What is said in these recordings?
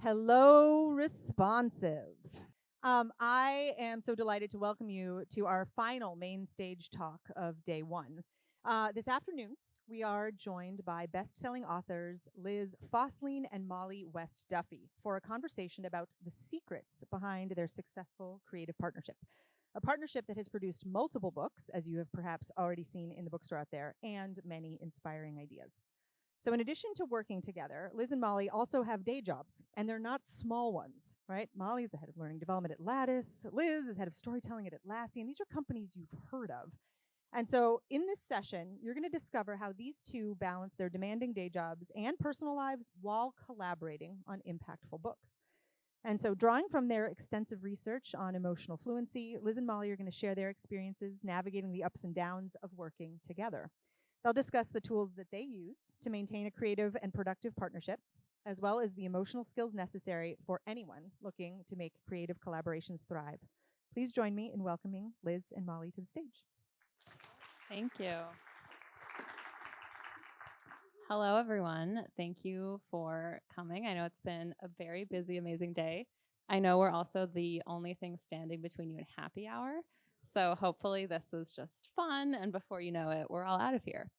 Hello, responsive. I am so delighted to welcome you to our final main stage talk of day one. This afternoon, we are joined by best-selling authors Liz Fosslien and Mollie West Duffy for a conversation about the secrets behind their successful creative partnership. A partnership that has produced multiple books, as you have perhaps already seen in the bookstore out there, and many inspiring ideas. So in addition to working together, Liz and Mollie also have day jobs, and they're not small ones, right? Mollie's the head of learning development at Lattice. Liz is head of storytelling at Atlassian. These are companies you've heard of. And so in this session, you're going to discover how these two balance their demanding day jobs and personal lives while collaborating on impactful books. And so drawing from their extensive research on emotional fluency, Liz and Mollie are going to share their experiences navigating the ups and downs of working together. They'll discuss the tools that they use to maintain a creative and productive partnership, as well as the emotional skills necessary for anyone looking to make creative collaborations thrive. Please join me in welcoming Liz and Mollie to the stage. Thank you. Hello, everyone. Thank you for coming. I know it's been a very busy, amazing day. I know we're also the only thing standing between you and happy hour. So hopefully this is just fun, and before you know it, we're all out of here.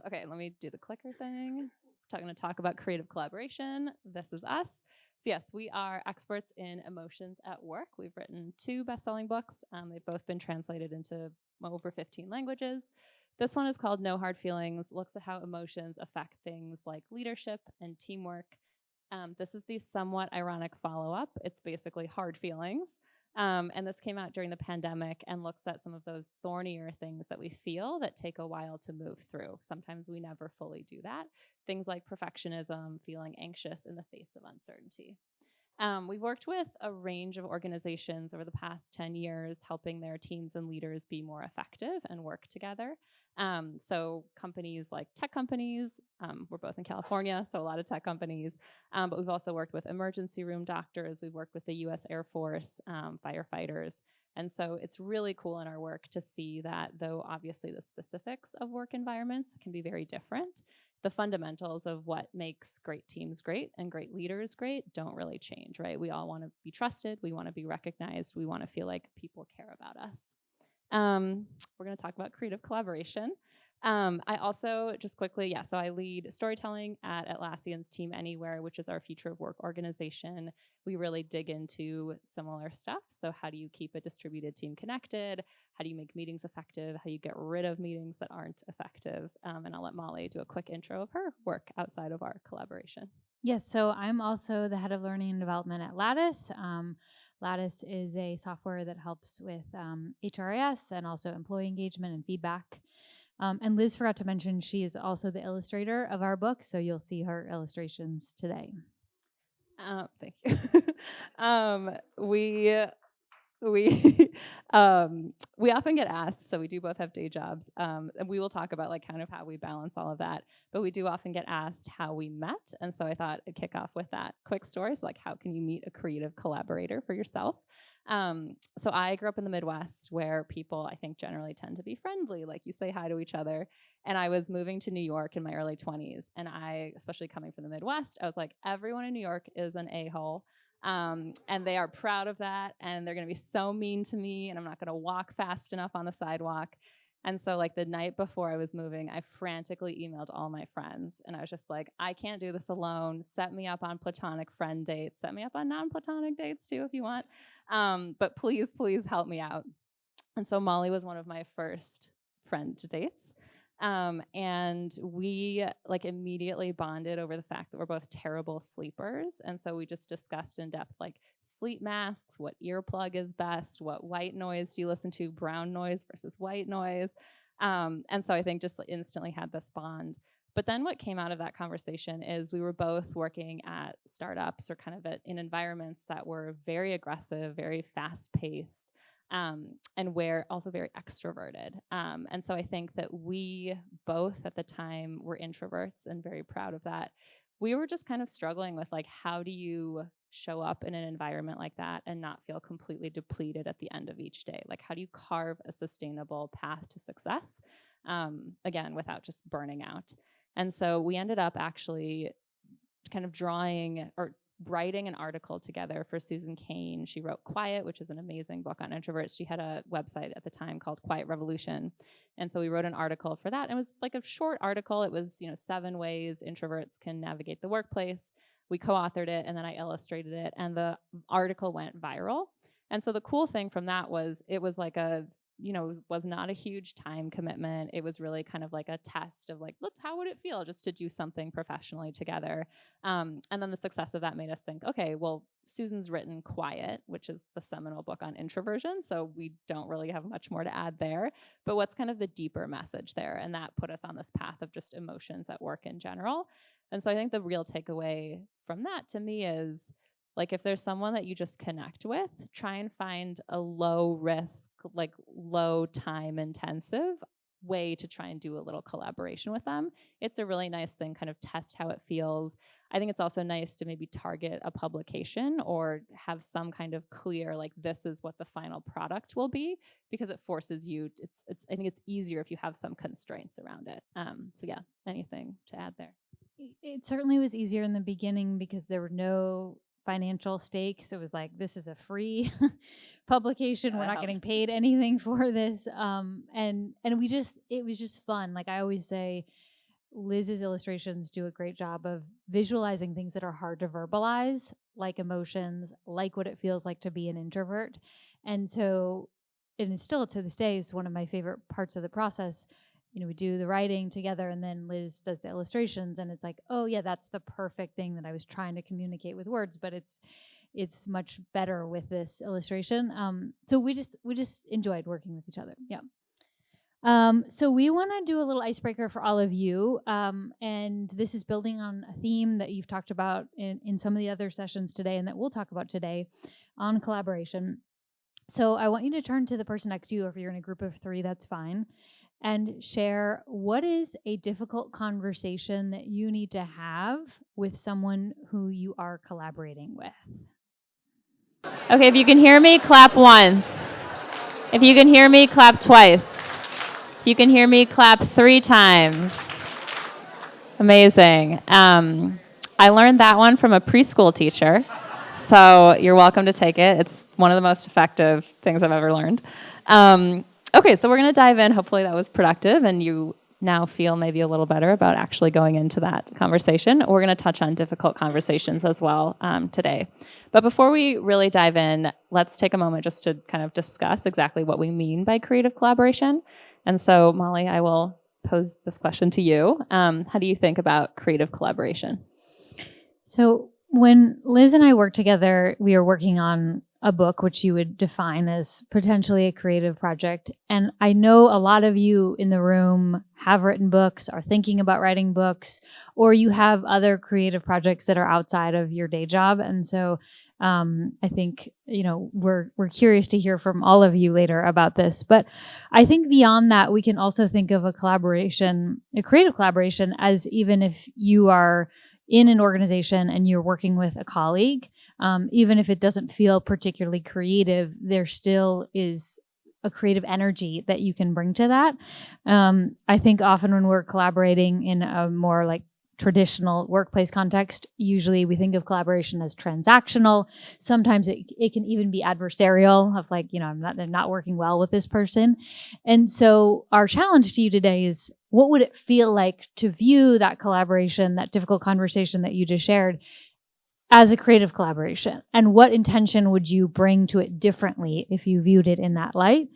Okay, let me do the clicker thing. I'm going to talk about creative collaboration. This is us. So yes, we are experts in emotions at work. We've written 2 best-selling books. They've both been translated into over 15 languages. This one is called No Hard Feelings, looks at how emotions affect things like leadership and teamwork. This is the somewhat ironic follow-up. It's basically Hard Feelings. And this came out during the pandemic and looks at some of those thornier things that we feel that take a while to move through. Sometimes we never fully do that. Things like perfectionism, feeling anxious in the face of uncertainty. We've worked with a range of organizations over the past 10 years, helping their teams and leaders be more effective and work together. So companies like tech companies, we're both in California, so a lot of tech companies, but we've also worked with emergency room doctors. We've worked with the US Air Force, firefighters. And so it's really cool in our work to see that though obviously the specifics of work environments can be very different, the fundamentals of what makes great teams great and great leaders great don't really change, right? We all want to be trusted. We want to be recognized. We want to feel like people care about us. We're going to talk about creative collaboration. I also, just quickly, so I lead storytelling at Atlassian's Team Anywhere, which is our future of work organization. We really dig into similar stuff. So how do you keep a distributed team connected? How do you make meetings effective? How do you get rid of meetings that aren't effective? And I'll let Mollie do a quick intro of her work outside of our collaboration. Yes, so I'm also the head of learning and development at Lattice. Lattice is a software that helps with HRIS and also employee engagement and feedback. And Liz forgot to mention she is also the illustrator of our book, so you'll see her illustrations today. Thank you. We often get asked, so we do both have day jobs, and we will talk about like kind of how we balance all of that, but we do often get asked how we met, and so I thought I'd kick off with that quick story. So like, how can you meet a creative collaborator for yourself? So I grew up in the Midwest where people, I think, generally tend to be friendly, like you say hi to each other, and I was moving to New York in my early 20s, and I, especially coming from the Midwest, I was like, everyone in New York is an a-hole. And they are proud of that, and they're going to be so mean to me, and I'm not going to walk fast enough on the sidewalk. And so like the night before I was moving, I frantically emailed all my friends, and I was just like, I can't do this alone. Set me up on platonic friend dates. Set me up on non-platonic dates too if you want. But please, please help me out. And so Mollie was one of my first friend dates. And we like immediately bonded over the fact that we're both terrible sleepers. And so we just discussed in depth, like sleep masks, what earplug is best, what white noise do you listen to, brown noise versus white noise. And so I think just instantly had this bond. But then what came out of that conversation is we were both working at startups or kind of in environments that were very aggressive, very fast paced. And we're also very extroverted. And so I think that we both at the time were introverts and very proud of that. We were just kind of struggling with like, how do you show up in an environment like that and not feel completely depleted at the end of each day? Like, how do you carve a sustainable path to success? Again, without just burning out. And so we ended up actually kind of drawing or writing an article together for Susan Cain. She wrote Quiet, which is an amazing book on introverts. She had a website at the time called Quiet Revolution. And so we wrote an article for that. And it was like a short article. It was, 7 ways introverts can navigate the workplace. We co-authored it, and then I illustrated it, and the article went viral. And so the cool thing from that was it was like was not a huge time commitment. It was really kind of like a test of like, look, how would it feel just to do something professionally together? And then the success of that made us think, okay, well, Susan's written Quiet, which is the seminal book on introversion. So we don't really have much more to add there. But what's kind of the deeper message there? And that put us on this path of just emotions at work in general. And so I think the real takeaway from that to me is, like, if there's someone that you just connect with, try and find a low risk, like low time intensive way to try and do a little collaboration with them. It's a really nice thing, kind of test how it feels. I think it's also nice to maybe target a publication or have some kind of clear, like, this is what the final product will be, because it forces you, I think it's easier if you have some constraints around it. So yeah, anything to add there? It certainly was easier in the beginning because there were no financial stakes. It was like, this is a free publication. Yeah, we're not getting paid anything for this. And it was just fun. Like I always say, Liz's illustrations do a great job of visualizing things that are hard to verbalize, like emotions, like what it feels like to be an introvert. And so, and it's still to this day is one of my favorite parts of the process. We do the writing together, and then Liz does the illustrations, and it's like, oh yeah, that's the perfect thing that I was trying to communicate with words, but it's much better with this illustration. So we just enjoyed working with each other. Yeah. So we want to do a little icebreaker for all of you, and this is building on a theme that you've talked about in some of the other sessions today, and that we'll talk about today on collaboration. So I want you to turn to the person next to you, or if you're in a group of 3, that's fine, and share what is a difficult conversation that you need to have with someone who you are collaborating with. Okay, if you can hear me, clap once. If you can hear me, clap twice. If you can hear me, clap 3 times. Amazing. I learned that one from a preschool teacher, so you're welcome to take it. It's one of the most effective things I've ever learned. Okay, so we're going to dive in. Hopefully that was productive and you now feel maybe a little better about actually going into that conversation. We're going to touch on difficult conversations as well today. But before we really dive in, let's take a moment just to kind of discuss exactly what we mean by creative collaboration. And so, Mollie, I will pose this question to you. How do you think about creative collaboration? So when Liz and I worked together, we were working on a book, which you would define as potentially a creative project. And I know a lot of you in the room have written books, are thinking about writing books, or you have other creative projects that are outside of your day job. And so I think, we're curious to hear from all of you later about this. But I think beyond that, we can also think of a creative collaboration, as even if you are in an organization and you're working with a colleague, even if it doesn't feel particularly creative, there still is a creative energy that you can bring to that. I think often when we're collaborating in a more like traditional workplace context, usually we think of collaboration as transactional. Sometimes it can even be adversarial, of like, I'm not working well with this person. And so our challenge to you today is, what would it feel like to view that collaboration, that difficult conversation that you just shared, as a creative collaboration? And what intention would you bring to it differently if you viewed it in that light?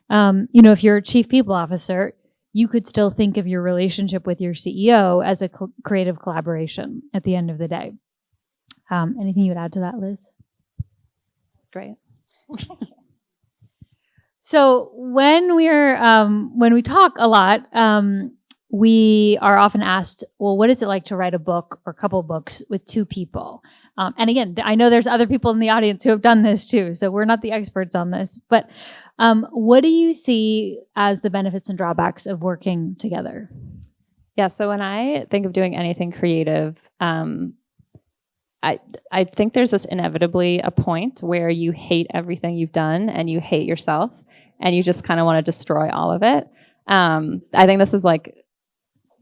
If you're a chief people officer, you could still think of your relationship with your CEO as a creative collaboration at the end of the day. Anything you would add to that, Liz? Great. So when we talk a lot, we are often asked, well, what is it like to write a book or a couple books with 2 people? And again, I know there's other people in the audience who have done this too, so we're not the experts on this. But what do you see as the benefits and drawbacks of working together? Yeah, so when I think of doing anything creative, I think there's just inevitably a point where you hate everything you've done and you hate yourself and you just kind of want to destroy all of it. I think this is like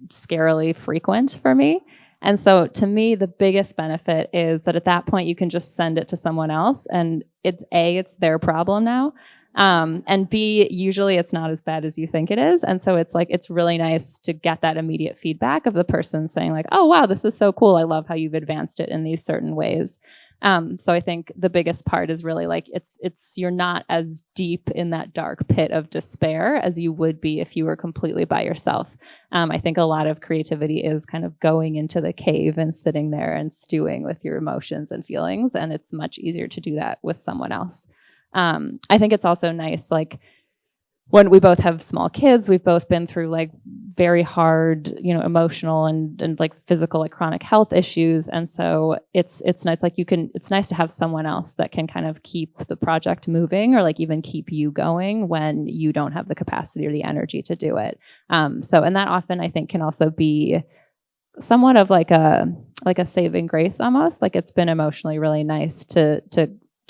scarily frequent for me. And so to me, the biggest benefit is that at that point, you can just send it to someone else, and it's their problem now. And B, usually it's not as bad as you think it is. And so it's really nice to get that immediate feedback of the person saying like, oh, wow, this is so cool. I love how you've advanced it in these certain ways. So I think the biggest part is really like, you're not as deep in that dark pit of despair as you would be if you were completely by yourself. I think a lot of creativity is kind of going into the cave and sitting there and stewing with your emotions and feelings. And it's much easier to do that with someone else. I think it's also nice, like when we both have small kids, we've both been through like very hard, emotional and like physical, like chronic health issues. And so it's nice, like it's nice to have someone else that can kind of keep the project moving or like even keep you going when you don't have the capacity or the energy to do it. And that often I think can also be somewhat of like a saving grace almost. Like it's been emotionally really nice to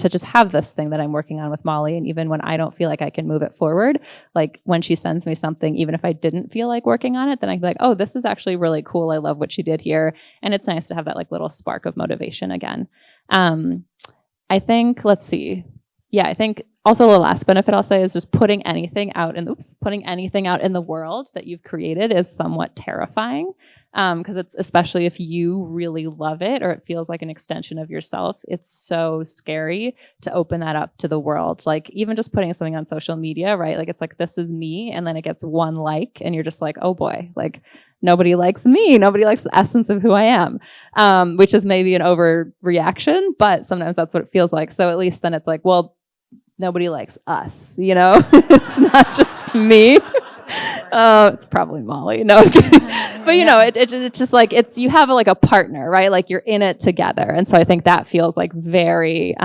just have this thing that I'm working on with Mollie. And even when I don't feel like I can move it forward, like when she sends me something, even if I didn't feel like working on it, then I can be like, oh, this is actually really cool. I love what she did here. And it's nice to have that like little spark of motivation again. I think, let's see. Yeah, I think also the last benefit I'll say is just putting anything out in the world that you've created is somewhat terrifying. Because it's, especially if you really love it or it feels like an extension of yourself, it's so scary to open that up to the world. Like even just putting something on social media, right? Like it's like, this is me. And then it gets one like, and you're just like, oh boy, like nobody likes me. Nobody likes the essence of who I am, which is maybe an overreaction, but sometimes that's what it feels like. So at least then it's like, well, nobody likes us, it's not just me. It's probably Mollie. No, but it's just like you have like a partner, right? Like you're in it together, and so I think that feels like very.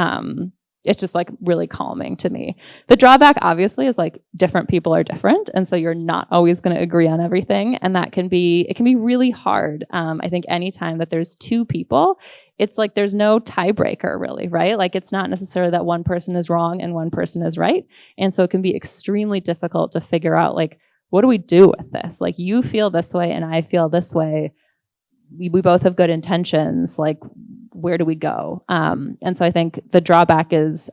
It's just like really calming to me. The drawback, obviously, is like different people are different, and so you're not always going to agree on everything, and it can be really hard. I think anytime that there's two people, it's like there's no tiebreaker really, right? Like it's not necessarily that one person is wrong and one person is right, and so it can be extremely difficult to figure out like, what do we do with this? Like you feel this way and I feel this way. We both have good intentions. Like where do we go? And so I think the drawback is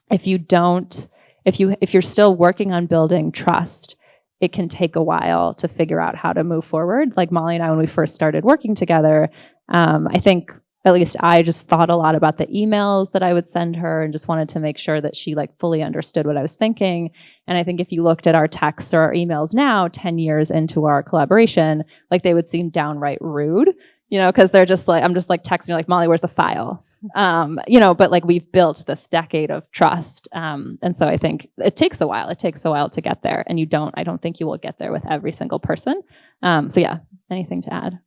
if you're still working on building trust, it can take a while to figure out how to move forward. Like Mollie and I, when we first started working together, I think at least I just thought a lot about the emails that I would send her and just wanted to make sure that she like fully understood what I was thinking. And I think if you looked at our texts or our emails now, 10 years into our collaboration, like they would seem downright rude, because they're just like, I'm just like texting like, Mollie, where's the file? But like we've built this decade of trust. And so I think it takes a while. It takes a while to get there. And I don't think you will get there with every single person. So yeah, anything to add?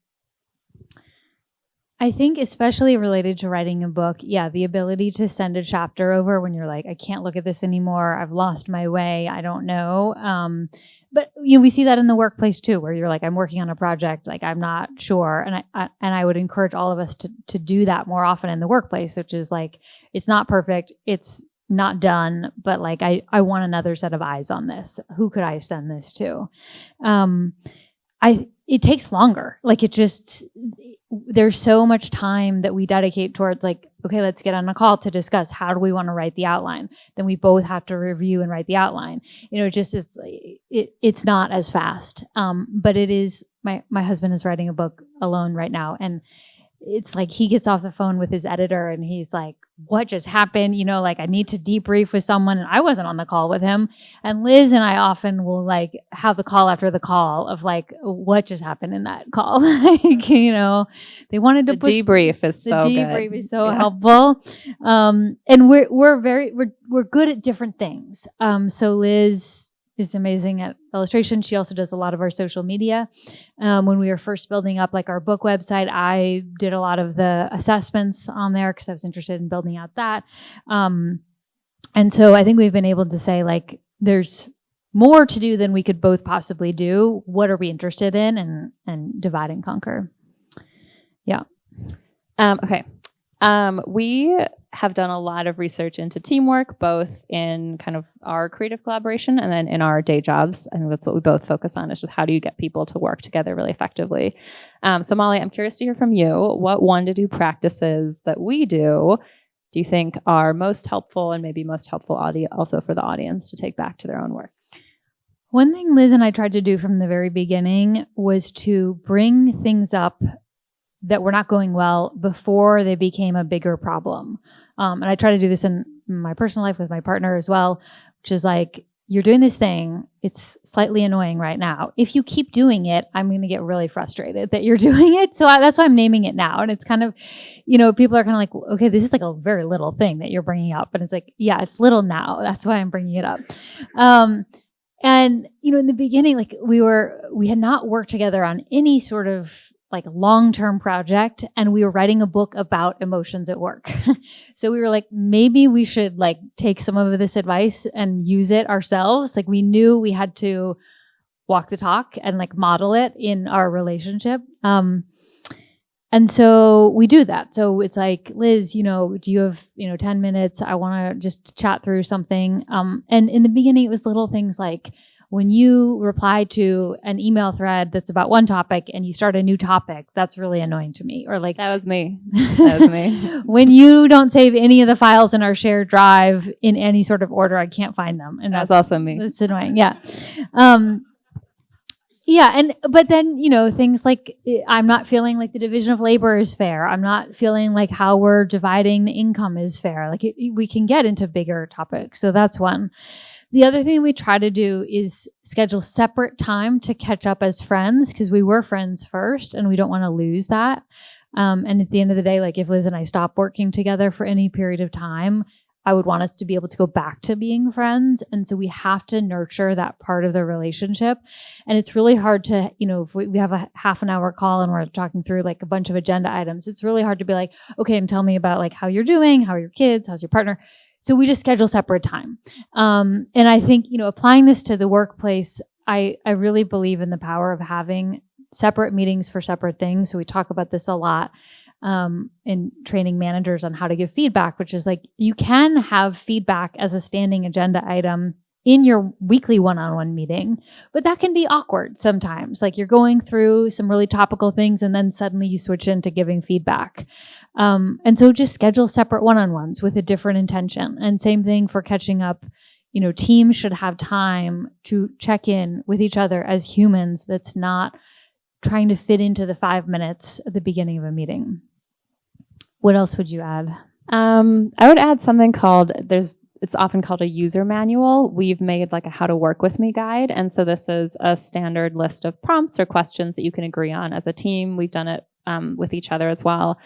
I think especially related to writing a book, the ability to send a chapter over when you're like, I can't look at this anymore. I've lost my way. I don't know. But we see that in the workplace too, where you're like, I'm working on a project, like I'm not sure. And I would encourage all of us to do that more often in the workplace, which is like, it's not perfect. It's not done, but like, I want another set of eyes on this. Who could I send this to? It takes longer. Like there's so much time that we dedicate towards like, okay, let's get on a call to discuss how do we want to write the outline. Then we both have to review and write the outline. Just is it's not as fast. But it is, my husband is writing a book alone right now. And it's like he gets off the phone with his editor and he's like, what just happened? Like I need to debrief with someone, and I wasn't on the call with him. And Liz and I often will like have the call after the call of like, what just happened in that call? They wanted to push debrief is so good. The debrief is so helpful. And we're good at different things. So Liz is amazing at illustration. She also does a lot of our social media. When we were first building up like our book website, I did a lot of the assessments on there because I was interested in building out that. And so I think we've been able to say like, there's more to do than we could both possibly do. What are we interested in? And divide and conquer. Yeah. Okay. We have done a lot of research into teamwork, both in kind of our creative collaboration and then in our day jobs. I think that's what we both focus on, is just how do you get people to work together really effectively. So Mollie, I'm curious to hear from you. What 1 to 2 practices that we do you think are most helpful, and maybe most helpful also for the audience to take back to their own work? One thing Liz and I tried to do from the very beginning was to bring things up that were not going well before they became a bigger problem. And I try to do this in my personal life with my partner as well, which is like, you're doing this thing, it's slightly annoying right now. If you keep doing it, I'm going to get really frustrated that you're doing it. So that's why I'm naming it now. And it's kind of, people are kind of like, okay, this is like a very little thing that you're bringing up. And it's like, yeah, it's little now. That's why I'm bringing it up. And, in the beginning, like we had not worked together on any sort of like long-term project, and we were writing a book about emotions at work. So we were like, maybe we should like take some of this advice and use it ourselves. Like we knew we had to walk the talk and like model it in our relationship. And so we do that. So it's like, Liz, do you have, 10 minutes? I want to just chat through something. And in the beginning, it was little things like, when you reply to an email thread that's about one topic and you start a new topic, that's really annoying to me. Or like, that was me. That was me. When you don't save any of the files in our shared drive in any sort of order, I can't find them. And that's also me. That's annoying. Yeah. But then, things like I'm not feeling like the division of labor is fair. I'm not feeling like how we're dividing the income is fair. Like we can get into bigger topics. So that's one. The other thing we try to do is schedule separate time to catch up as friends, because we were friends first and we don't want to lose that. And at the end of the day, like if Liz and I stop working together for any period of time, I would want us to be able to go back to being friends. And so we have to nurture that part of the relationship. And it's really hard to, if we have a half an hour call and we're talking through like a bunch of agenda items, it's really hard to be like, okay, and tell me about like how you're doing, how are your kids, how's your partner? So we just schedule separate time. And I think, applying this to the workplace, I really believe in the power of having separate meetings for separate things. So we talk about this a lot in training managers on how to give feedback, which is like, you can have feedback as a standing agenda item in your weekly one-on-one meeting, but that can be awkward sometimes. Like you're going through some really topical things and then suddenly you switch into giving feedback. And so just schedule separate one-on-ones with a different intention. And same thing for catching up. Teams should have time to check in with each other as humans. That's not trying to fit into the 5 minutes at the beginning of a meeting. What else would you add? I would add something it's often called a user manual. We've made like a how to work with me guide. And so this is a standard list of prompts or questions that you can agree on as a team. We've done it with each other as well.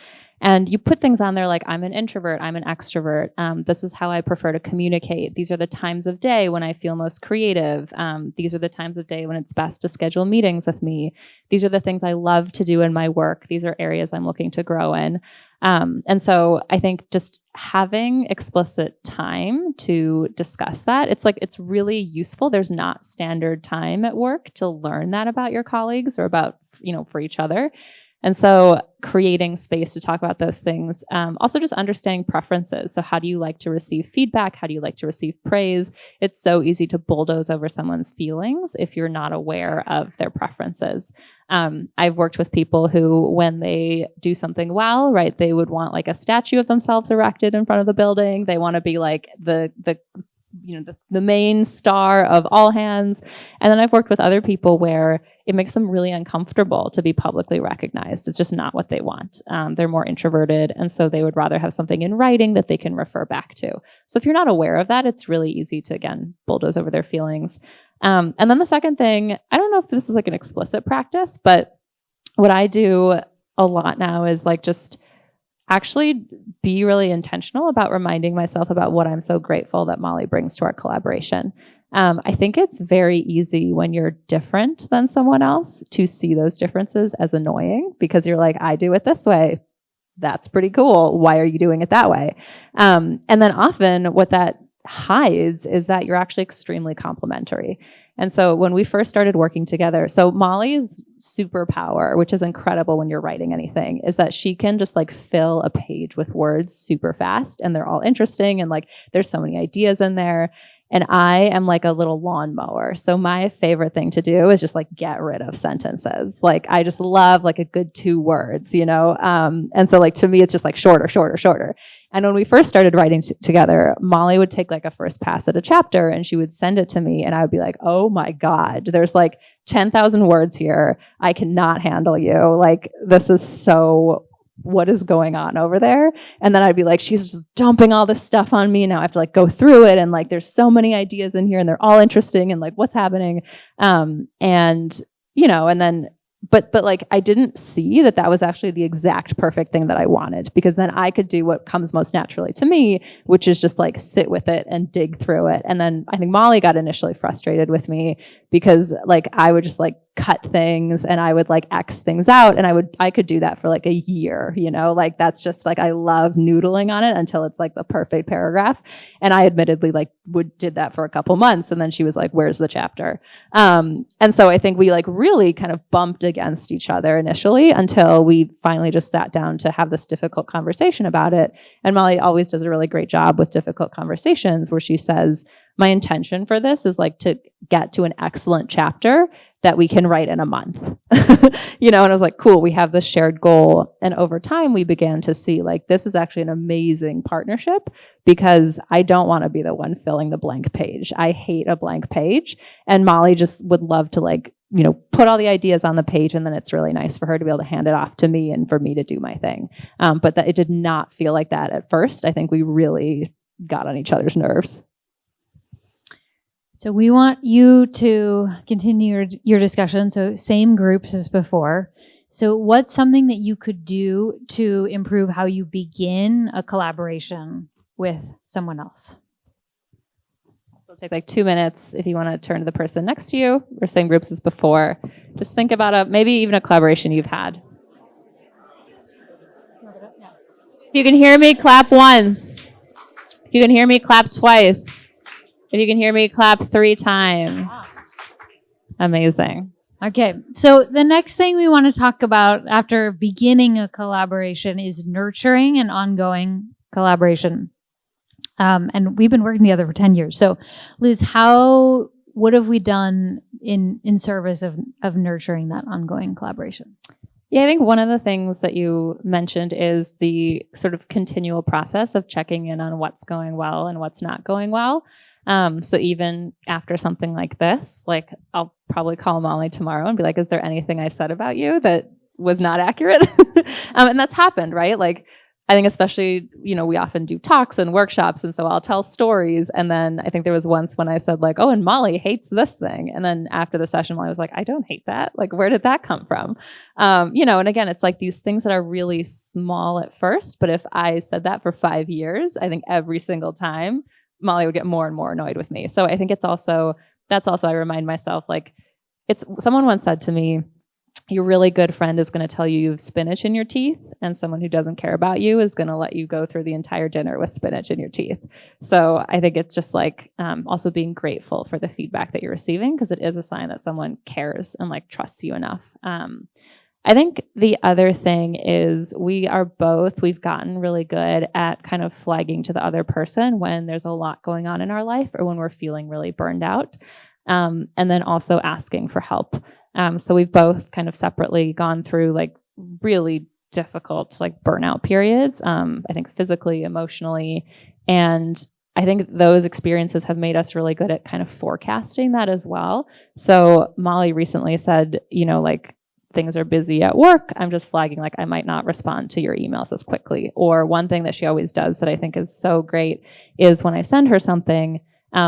And you put things on there like, I'm an introvert, I'm an extrovert. This is how I prefer to communicate. These are the times of day when I feel most creative. These are the times of day when it's best to schedule meetings with me. These are the things I love to do in my work. These are areas I'm looking to grow in. And so I think just having explicit time to discuss that, it's really useful. There's not standard time at work to learn that about your colleagues or about, for each other. And so creating space to talk about those things. Also just understanding preferences. So how do you like to receive feedback? How do you like to receive praise? It's so easy to bulldoze over someone's feelings if you're not aware of their preferences. I've worked with people who, when they do something well, right, they would want like a statue of themselves erected in front of the building. They want to be like the main star of all hands. And then I've worked with other people where it makes them really uncomfortable to be publicly recognized. It's just not what they want. They're more introverted. And so they would rather have something in writing that they can refer back to. So if you're not aware of that, it's really easy to, again, bulldoze over their feelings. And then the second thing, I don't know if this is like an explicit practice, but what I do a lot now is like just actually be really intentional about reminding myself about what I'm so grateful that Mollie brings to our collaboration. I think it's very easy when you're different than someone else to see those differences as annoying because you're like, I do it this way. That's pretty cool. Why are you doing it that way? And then often what that hides is that you're actually extremely complimentary. And so when we first started working together, so Mollie's superpower, which is incredible when you're writing anything, is that she can just like fill a page with words super fast, and they're all interesting, and like there's so many ideas in there. And I am like a little lawnmower. So my favorite thing to do is just like get rid of sentences. Like I just love like a good 2 words, you know? And so like to me, it's just like shorter, shorter, shorter. And when we first started writing together, Mollie would take like a first pass at a chapter and she would send it to me, and I would be like, oh my God, there's like 10,000 words here. I cannot handle you. Like this is so, what is going on over there? And then I'd be like, she's just dumping all this stuff on me. Now I have to like go through it. And like, there's so many ideas in here and they're all interesting and like, what's happening? And you know, and then, but like, I didn't see that was actually the exact perfect thing that I wanted, because then I could do what comes most naturally to me, which is just like sit with it and dig through it. And then I think Mollie got initially frustrated with me because like, I would just like cut things and I would like X things out, and I could do that for like a year, you know, like that's just like, I love noodling on it until it's like the perfect paragraph. And I admittedly like did that for a couple months. And then she was like, where's the chapter? And so I think we like really kind of bumped against each other initially until we finally just sat down to have this difficult conversation about it. And Mollie always does a really great job with difficult conversations where she says, my intention for this is like to get to an excellent chapter that we can write in a month. You know, and I was like, cool, we have this shared goal. And over time, we began to see like, this is actually an amazing partnership, because I don't want to be the one filling the blank page. I hate a blank page. And Mollie just would love to like, you know, put all the ideas on the page, and then it's really nice for her to be able to hand it off to me and for me to do my thing. But that it did not feel like that at first. I think we really got on each other's nerves. So we want you to continue your discussion. So same groups as before. So what's something that you could do to improve how you begin a collaboration with someone else? So take like 2 minutes if you want to turn to the person next to you, or same groups as before. Just think about maybe even a collaboration you've had. If you can hear me, clap once. If you can hear me, clap twice. If you can hear me, clap 3 times. Amazing. Okay. So the next thing we want to talk about after beginning a collaboration is nurturing an ongoing collaboration. And we've been working together for 10 years. So Liz, what have we done in service of nurturing that ongoing collaboration? Yeah, I think one of the things that you mentioned is the sort of continual process of checking in on what's going well and what's not going well. So even after something like this, like I'll probably call Mollie tomorrow and be like, is there anything I said about you that was not accurate? And that's happened, right? Like, I think especially, you know, we often do talks and workshops. And so I'll tell stories. And then I think there was once when I said like, oh, and Mollie hates this thing. And then after the session, Mollie was like, I don't hate that. Like, where did that come from? You know, and again, it's like these things that are really small at first. But if I said that for 5 years, I think every single time Mollie would get more and more annoyed with me. So I think that's also, I remind myself, like, someone once said to me, your really good friend is going to tell you have spinach in your teeth, and someone who doesn't care about you is going to let you go through the entire dinner with spinach in your teeth. So I think it's just like also being grateful for the feedback that you're receiving, because it is a sign that someone cares and like trusts you enough. I think the other thing is we've gotten really good at kind of flagging to the other person when there's a lot going on in our life or when we're feeling really burned out. And then also asking for help. So we've both kind of separately gone through like really difficult like burnout periods, I think physically, emotionally. And I think those experiences have made us really good at kind of forecasting that as well. So Mollie recently said, you know, like, things are busy at work. I'm just flagging like I might not respond to your emails as quickly. Or one thing that she always does that I think is so great is when I send her something,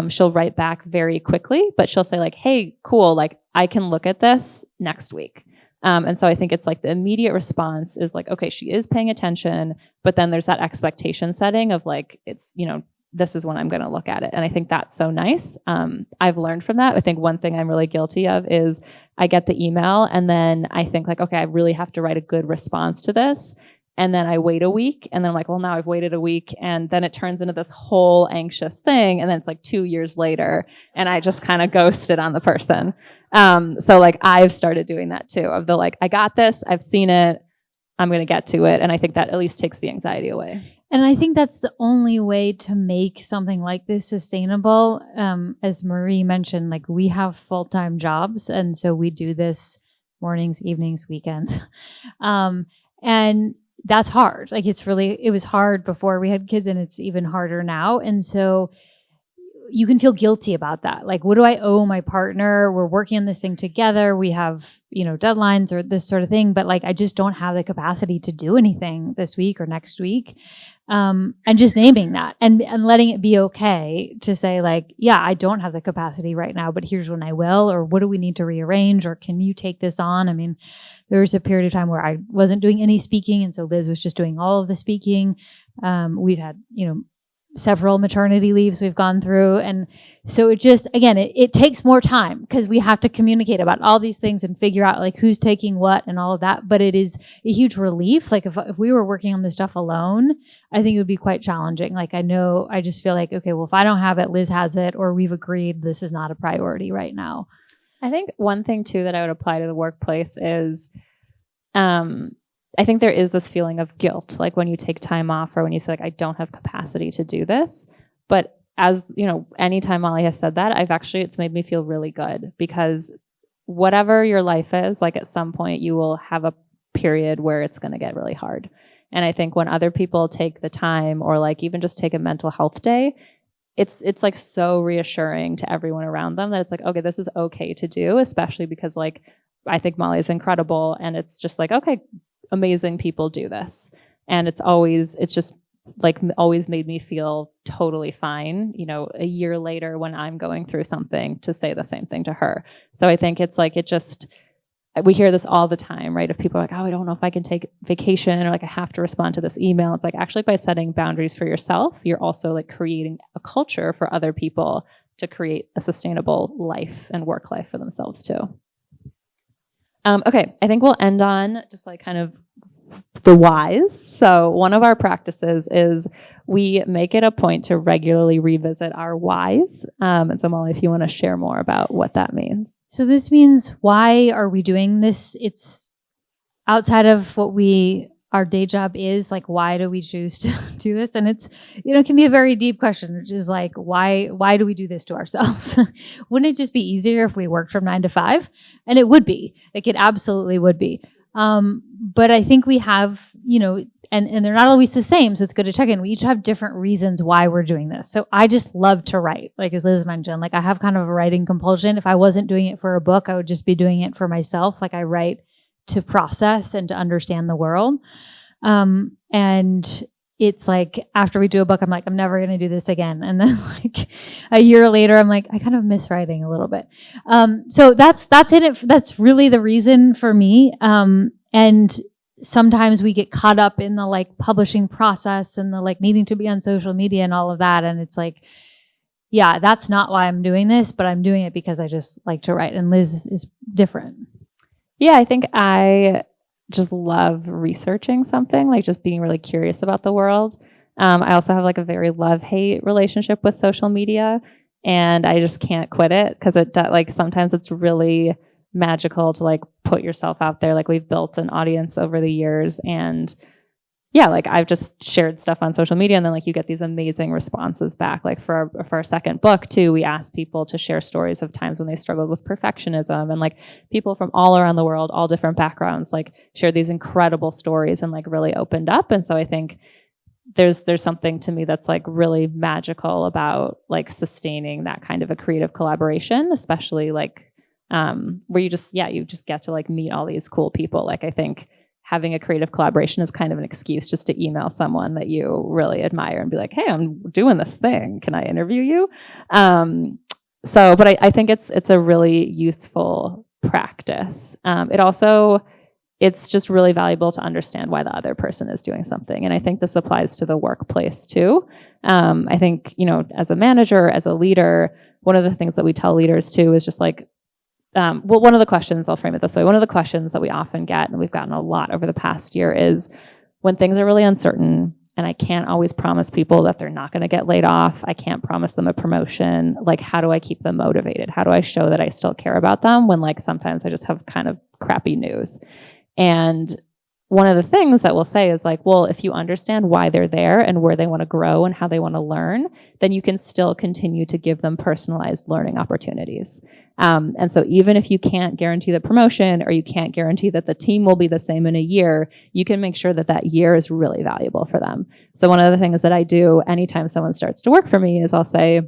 she'll write back very quickly, but she'll say like, hey, cool, like I can look at this next week. And so I think it's like the immediate response is like, okay, she is paying attention, but then there's that expectation setting of like, it's, you know, this is when I'm going to look at it. And I think that's so nice. I've learned from that. I think one thing I'm really guilty of is I get the email and then I think like, okay, I really have to write a good response to this. And then I wait a week, and then I'm like, well, now I've waited a week, and then it turns into this whole anxious thing, and then it's like 2 years later, and I just kind of ghosted on the person. So like I've started doing that too, of the like, I got this, I've seen it, I'm going to get to it, and I think that at least takes the anxiety away. And I think that's the only way to make something like this sustainable. As Marie mentioned, like we have full-time jobs, and so we do this mornings, evenings, weekends. And that's hard. Like it was hard before we had kids, and it's even harder now. And so you can feel guilty about that. Like, what do I owe my partner? We're working on this thing together. We have, deadlines or this sort of thing, but like, I just don't have the capacity to do anything this week or next week. And just naming that and letting it be okay to say like, yeah, I don't have the capacity right now, but here's when I will, or what do we need to rearrange? Or can you take this on? I mean, there was a period of time where I wasn't doing any speaking. And so Liz was just doing all of the speaking. We've had, several maternity leaves we've gone through. And so it just, again, it takes more time because we have to communicate about all these things and figure out like who's taking what and all of that. But it is a huge relief. Like if we were working on this stuff alone, I think it would be quite challenging. Like I just feel like, okay, well, if I don't have it, Liz has it, or we've agreed this is not a priority right now. I think one thing too that I would apply to the workplace is, I think there is this feeling of guilt, like when you take time off or when you say like, I don't have capacity to do this. But as anytime Mollie has said that, it's made me feel really good, because whatever your life is, like at some point you will have a period where it's going to get really hard. And I think when other people take the time, or like even just take a mental health day, it's like so reassuring to everyone around them that it's like, okay, this is okay to do, especially because like, I think Mollie is incredible. And it's just like, okay, amazing people do this. And it's just like always made me feel totally fine, a year later when I'm going through something, to say the same thing to her. So I think it's like, we hear this all the time, right? If people are like, oh, I don't know if I can take vacation, or like I have to respond to this email. It's like, actually by setting boundaries for yourself, you're also like creating a culture for other people to create a sustainable life and work life for themselves too. Okay, I think we'll end on just like kind of the whys. So one of our practices is we make it a point to regularly revisit our whys. And so Mollie, if you want to share more about what that means. So this means, why are we doing this? It's outside of what our day job is. Like, why do we choose to do this? And it's, it can be a very deep question, which is like, why do we do this to ourselves? Wouldn't it just be easier if we worked from 9 to 5? And it would be. Like, it absolutely would be. But I think we have, and they're not always the same, so it's good to check in. We each have different reasons why we're doing this. So I just love to write, like as Liz mentioned, like I have kind of a writing compulsion. If I wasn't doing it for a book, I would just be doing it for myself. Like I write to process and to understand the world. And it's like, after we do a book, I'm like, I'm never going to do this again. And then like a year later, I'm like, I kind of miss writing a little bit. So that's it. That's really the reason for me. And sometimes we get caught up in the like publishing process and the like needing to be on social media and all of that. And it's like, yeah, that's not why I'm doing this, but I'm doing it because I just like to write. And Liz is different. Yeah, I think I just love researching something, like just being really curious about the world. I also have like a very love-hate relationship with social media, and I just can't quit it because sometimes it's really magical to like put yourself out there. Like we've built an audience over the years, and yeah, like I've just shared stuff on social media, and then like you get these amazing responses back. Like for our second book too, we asked people to share stories of times when they struggled with perfectionism, and like people from all around the world, all different backgrounds, like shared these incredible stories and like really opened up. And so I think there's something to me that's like really magical about like sustaining that kind of a creative collaboration, especially like where you just get to like meet all these cool people. Like I think having a creative collaboration is kind of an excuse just to email someone that you really admire and be like, hey, I'm doing this thing. Can I interview you? But I think it's a really useful practice. It's just really valuable to understand why the other person is doing something. And I think this applies to the workplace too. I think, as a manager, as a leader, one of the things that we tell leaders too is just like, one of the questions, I'll frame it this way. One of the questions that we often get, and we've gotten a lot over the past year, is when things are really uncertain and I can't always promise people that they're not going to get laid off, I can't promise them a promotion, like how do I keep them motivated? How do I show that I still care about them when like sometimes I just have kind of crappy news? And one of the things that we'll say is like, well, if you understand why they're there and where they want to grow and how they want to learn, then you can still continue to give them personalized learning opportunities. And so even if you can't guarantee the promotion or you can't guarantee that the team will be the same in a year, you can make sure that that year is really valuable for them. So one of the things that I do anytime someone starts to work for me is I'll say,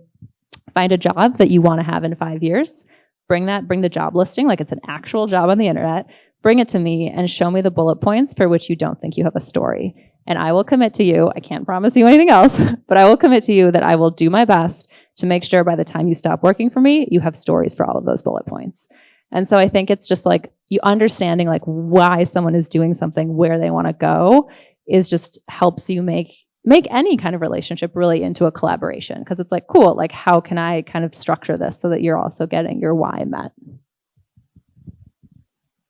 find a job that you want to have in 5 years, bring the job listing like it's an actual job on the internet, bring it to me and show me the bullet points for which you don't think you have a story. And I will commit to you, I can't promise you anything else, but I will commit to you that I will do my best to make sure by the time you stop working for me, you have stories for all of those bullet points. And so I think it's just like you understanding like why someone is doing something, where they want to go is just helps you make any kind of relationship really into a collaboration. Because it's like, cool, like how can I kind of structure this so that you're also getting your why met?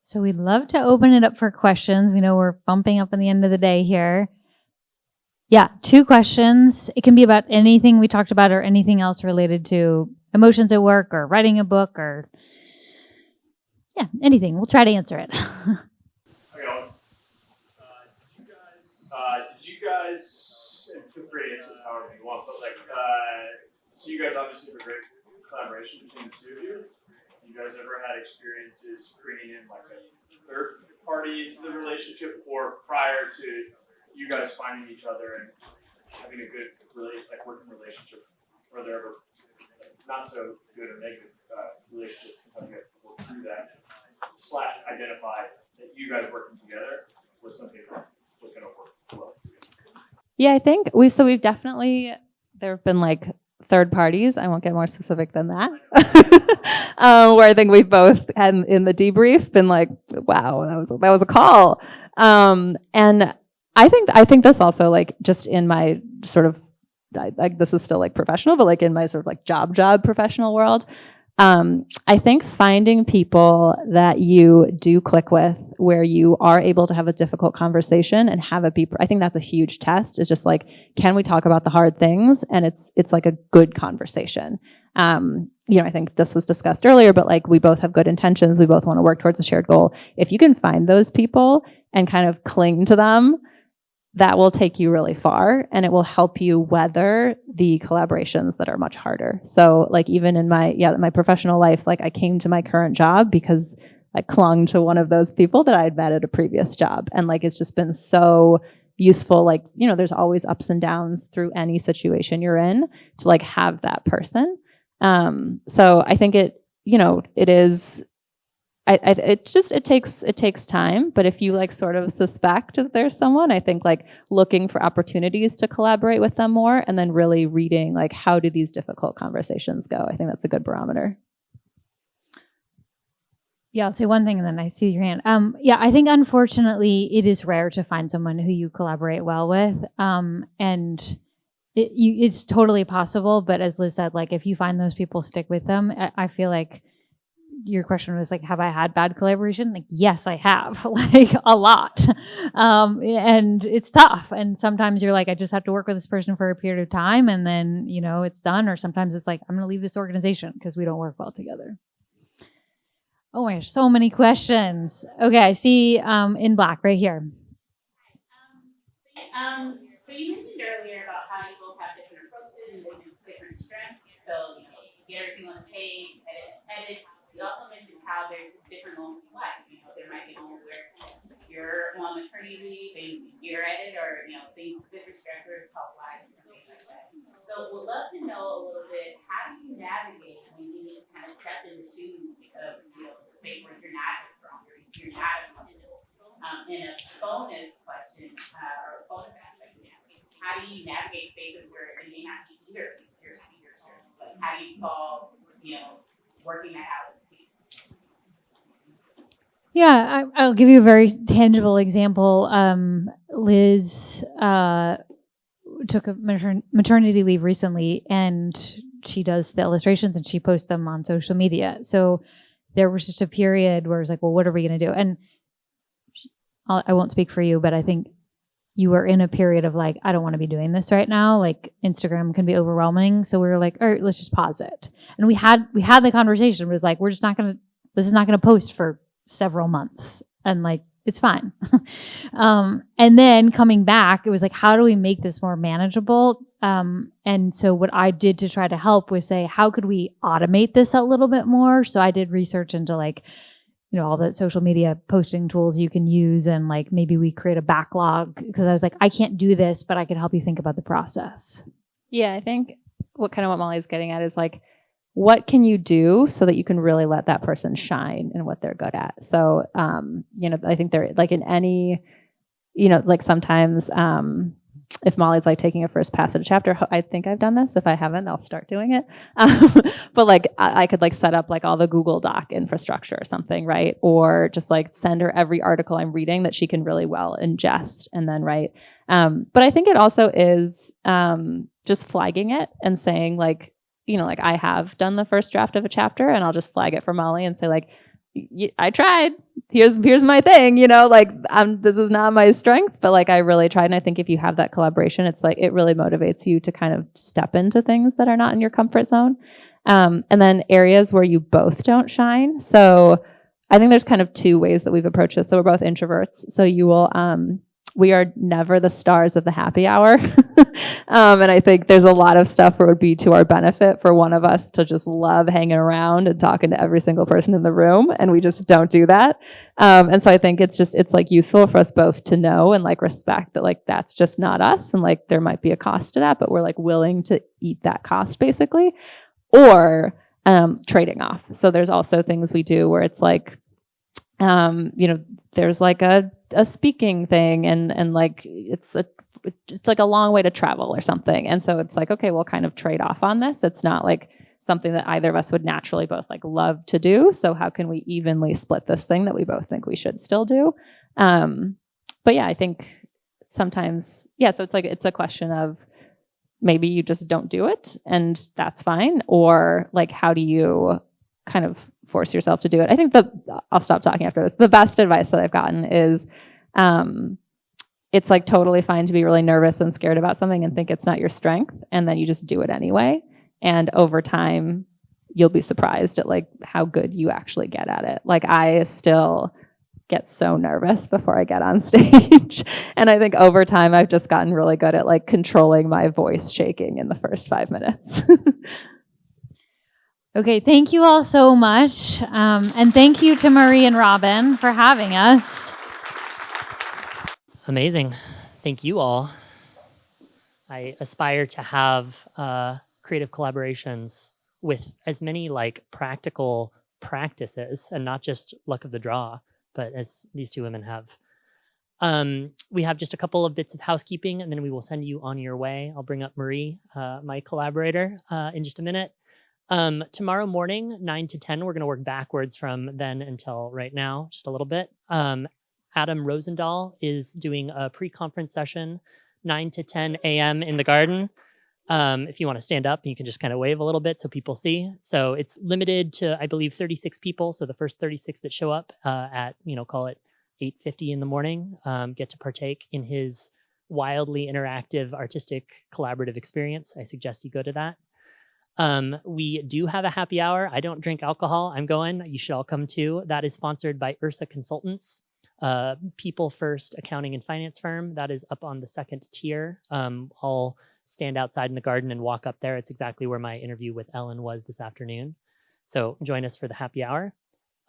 So we'd love to open it up for questions. We know we're bumping up on the end of the day here. Yeah, 2 questions. It can be about anything we talked about or anything else related to emotions at work or writing a book or, yeah, anything. We'll try to answer it. Okay, did you guys, and feel free to answer this however you want, but like, so you guys obviously have a great collaboration between the two of you. You guys ever had experiences bringing in like a third party into the relationship, or prior to you guys finding each other and having a good working relationship, were there ever not so good or negative relationships? How do you guys work through that / identify that you guys working together was something that was going to work well? Yeah, I think we've definitely, there have been like third parties, I won't get more specific than that, where I think we've both had in the debrief been like, wow, that was a call. And I think this also like just in my sort of, like this is still like professional, but like in my sort of like job professional world, I think finding people that you do click with, where you are able to have a difficult conversation and have it be, I think that's a huge test. It's just like, can we talk about the hard things? And it's like a good conversation. I think this was discussed earlier, but like we both have good intentions. We both want to work towards a shared goal. If you can find those people and kind of cling to them, that will take you really far and it will help you weather the collaborations that are much harder. So like even in my professional life, like I came to my current job because I clung to one of those people that I had met at a previous job. And like, it's just been so useful. Like, there's always ups and downs through any situation you're in to like have that person. So I think it is, it takes time, but if you like sort of suspect that there's someone, I think like looking for opportunities to collaborate with them more and then really reading like how do these difficult conversations go? I think that's a good barometer. Yeah, I'll say one thing and then I see your hand. I think unfortunately it is rare to find someone who you collaborate well with. And it's totally possible, but as Liz said, like if you find those people, stick with them. I feel like your question was like, have I had bad collaboration? Like, yes, I have, like a lot. And it's tough. And sometimes you're like, I just have to work with this person for a period of time and then, it's done. Or sometimes it's like, I'm going to leave this organization because we don't work well together. Oh my gosh, so many questions. Okay, I see in black right here. So you mentioned earlier about how you both have different approaches and different strengths. So, get everything on the page, edit. You also mentioned how there's different moments in life. There might be moments where you're on maternity leave and you're at it, or things, different stressors, health wise, and things like that. So, we'd love to know a little bit, how do you navigate when you need to kind of step in the shoes of space where you're not as strong, or you're not as comfortable? And a bonus question or a bonus aspect, how do you navigate spaces where it may not be either of your strengths? Like, how do you solve, working that out? Yeah, I'll give you a very tangible example. Liz took a maternity leave recently, and she does the illustrations and she posts them on social media. So there was just a period where it was like, well, what are we going to do? And I won't speak for you, but I think you were in a period of like, I don't want to be doing this right now. Like Instagram can be overwhelming. So we were like, all right, let's just pause it. And we had the conversation. It was like, this is not going to post for several months. And like, it's fine. And then coming back, it was like, how do we make this more manageable? And so what I did to try to help was say, how could we automate this a little bit more? So I did research into like, all the social media posting tools you can use, and like maybe we create a backlog, because I was like, I can't do this, but I could help you think about the process. Yeah, I think what Mollie's getting at is like, what can you do so that you can really let that person shine in what they're good at? So, I think they're like in any, like sometimes, if Mollie's like taking a first pass at a chapter, I think I've done this. If I haven't, I'll start doing it. But like I could like set up like all the Google Doc infrastructure or something, right? Or just like send her every article I'm reading that she can really well ingest and then write. But I think it also is just flagging it and saying like, like I have done the first draft of a chapter, and I'll just flag it for Mollie and say like, I tried. Here's my thing, this is not my strength, but like I really tried. And I think if you have that collaboration, it's like it really motivates you to kind of step into things that are not in your comfort zone. And then areas where you both don't shine. So I think there's kind of two ways that we've approached this. So we're both introverts. So you will, we are never the stars of the happy hour. And I think there's a lot of stuff where it would be to our benefit for one of us to just love hanging around and talking to every single person in the room. And we just don't do that. And so I think it's like useful for us both to know and like respect that like that's just not us. And like there might be a cost to that, but we're like willing to eat that cost basically, or trading off. So there's also things we do where it's like, there's like a speaking thing and like it's like a long way to travel or something. And so it's like, okay, we'll kind of trade off on this. It's not like something that either of us would naturally both like love to do. So how can we evenly split this thing that we both think we should still do? But yeah, I think sometimes, so it's like, it's a question of maybe you just don't do it and that's fine. Or like, how do you kind of force yourself to do it? I think I'll stop talking after this. The best advice that I've gotten is, it's like totally fine to be really nervous and scared about something and think it's not your strength. And then you just do it anyway. And over time, you'll be surprised at like how good you actually get at it. Like I still get so nervous before I get on stage. And I think over time, I've just gotten really good at like controlling my voice shaking in the first 5 minutes. Okay, thank you all so much. And thank you to Marie and Robin for having us. Amazing. Thank you all. I aspire to have creative collaborations with as many like practical practices and not just luck of the draw, but as these two women have. We have just a couple of bits of housekeeping and then we will send you on your way. I'll bring up Marie, my collaborator, in just a minute. Tomorrow morning, 9 to 10, we're going to work backwards from then until right now, just a little bit. Adam Rosendahl is doing a pre-conference session, 9 to 10 a.m. in the garden. If you want to stand up, you can just kind of wave a little bit so people see. So it's limited to, I believe, 36 people. So the first 36 that show up at, call it 8:50 in the morning, get to partake in his wildly interactive, artistic, collaborative experience. I suggest you go to that. We do have a happy hour. I don't drink alcohol. I'm going. You should all come too. That is sponsored by Ursa Consultants, people first accounting and finance firm. That is up on the second tier. I'll stand outside in the garden and walk up there. It's exactly where my interview with Ellen was this afternoon. So join us for the happy hour.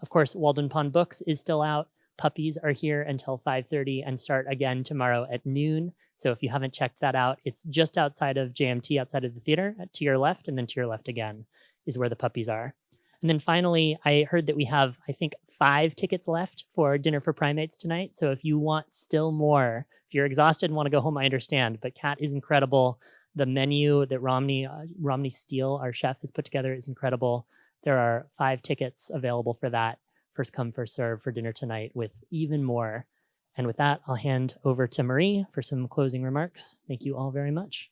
Of course, Walden Pond Books is still out. Puppies are here until 5:30 and start again tomorrow at noon. So if you haven't checked that out, it's just outside of JMT, outside of the theater, to your left, and then to your left again is where the puppies are. And then finally, I heard that we have, I think, 5 tickets left for Dinner for Primates tonight. So if you want still more, if you're exhausted and want to go home, I understand. But Kat is incredible. The menu that Romney Steele, our chef, has put together is incredible. There are 5 tickets available for that. First come, first serve for dinner tonight with even more. And with that, I'll hand over to Marie for some closing remarks. Thank you all very much.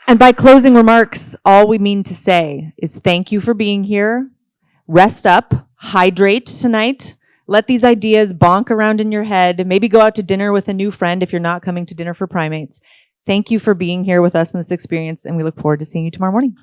And by closing remarks, all we mean to say is thank you for being here. Rest up, hydrate tonight, Let these ideas bonk around in your head. Maybe go out to dinner with a new friend if you're not coming to dinner for primates. Thank you for being here with us in this experience, and we look forward to seeing you tomorrow morning.